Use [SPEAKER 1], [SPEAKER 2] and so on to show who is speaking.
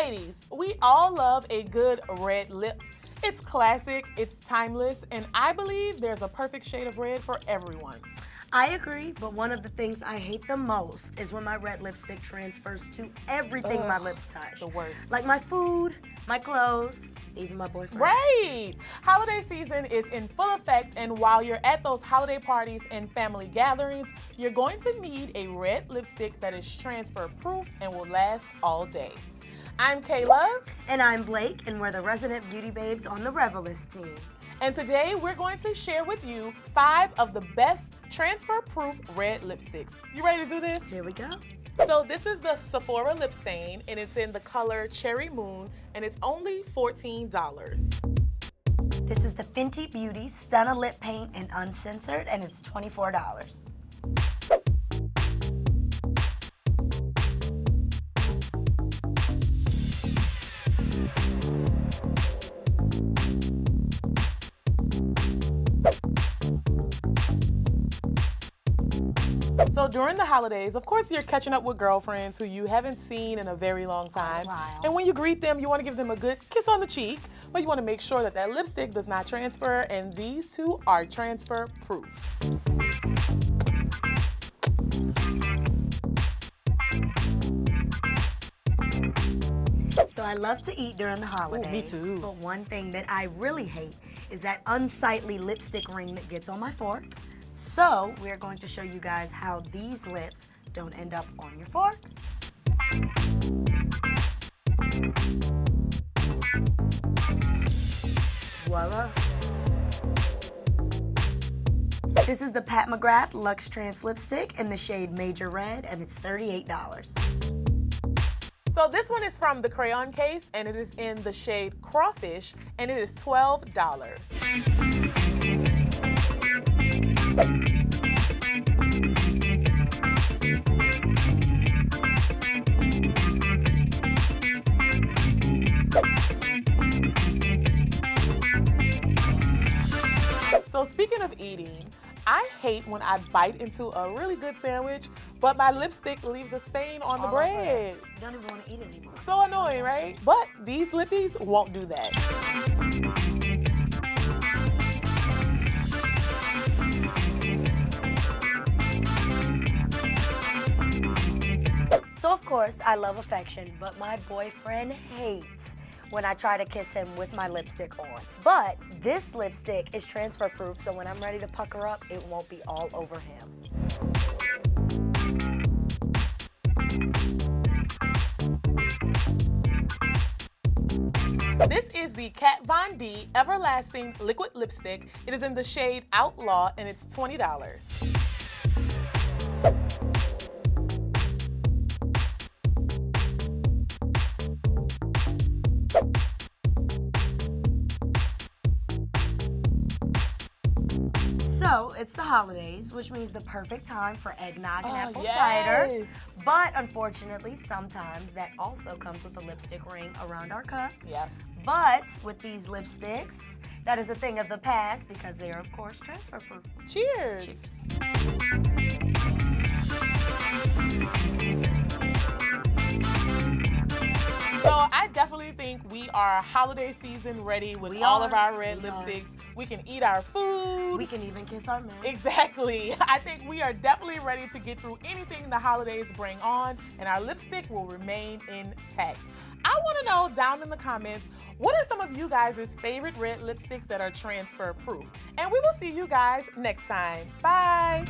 [SPEAKER 1] Ladies, we all love a good red lip. It's classic, it's timeless, and I believe there's a perfect shade of red for everyone.
[SPEAKER 2] I agree, but one of the things I hate the most is when my red lipstick transfers to everything my lips touch.
[SPEAKER 1] The worst.
[SPEAKER 2] Like my food, my clothes, even my boyfriend.
[SPEAKER 1] Right! Holiday season is in full effect, and while you're at those holiday parties and family gatherings, you're going to need a red lipstick that is transfer proof and will last all day. I'm Kayla.
[SPEAKER 2] And I'm Blake, and we're the resident beauty babes on the Revelist team.
[SPEAKER 1] And today we're going to share with you 5 of the best transfer-proof red lipsticks. You ready to do this?
[SPEAKER 2] Here we go.
[SPEAKER 1] So this is the Sephora lip stain, and it's in the color Cherry Moon, and it's only $14.
[SPEAKER 2] This is the Fenty Beauty Stunna Lip Paint and Uncensored, and it's $24.
[SPEAKER 1] So during the holidays, of course, you're catching up with girlfriends who you haven't seen in a very long time.
[SPEAKER 2] Wow.
[SPEAKER 1] And when you greet them, you want to give them a good kiss on the cheek, but you want to make sure that that lipstick does not transfer, and these two are transfer proof.
[SPEAKER 2] So I love to eat during the holidays.
[SPEAKER 1] Ooh, me too.
[SPEAKER 2] But one thing that I really hate is that unsightly lipstick ring that gets on my fork. So we're going to show you guys how these lips don't end up on your fork. Voila. This is the Pat McGrath Luxe Trance lipstick in the shade Major Red, and it's $38.
[SPEAKER 1] So this one is from the Crayon Case, and it is in the shade Crawfish, and it is $12. So speaking of eating, I hate when I bite into a really good sandwich, but my lipstick leaves a stain on the bread.
[SPEAKER 2] You don't even want to eat it anymore.
[SPEAKER 1] So annoying, right? But these lippies won't do that.
[SPEAKER 2] So of course, I love affection, but my boyfriend hates when I try to kiss him with my lipstick on. But this lipstick is transfer proof, so when I'm ready to pucker up, it won't be all over him.
[SPEAKER 1] This is the Kat Von D Everlasting Liquid Lipstick. It is in the shade Outlaw, and it's $20.
[SPEAKER 2] So it's the holidays, which means the perfect time for eggnog and apple cider. But unfortunately, sometimes that also comes with a lipstick ring around our cups.
[SPEAKER 1] Yeah.
[SPEAKER 2] But with these lipsticks, that is a thing of the past because they are, of course, transfer proof.
[SPEAKER 1] Cheers. So I definitely think we are holiday season ready with all of our red lipsticks. We can eat our food.
[SPEAKER 2] We can even kiss our men.
[SPEAKER 1] Exactly. I think we are definitely ready to get through anything the holidays bring on, and our lipstick will remain intact. I want to know down in the comments, what are some of you guys' favorite red lipsticks that are transfer proof? And we will see you guys next time. Bye.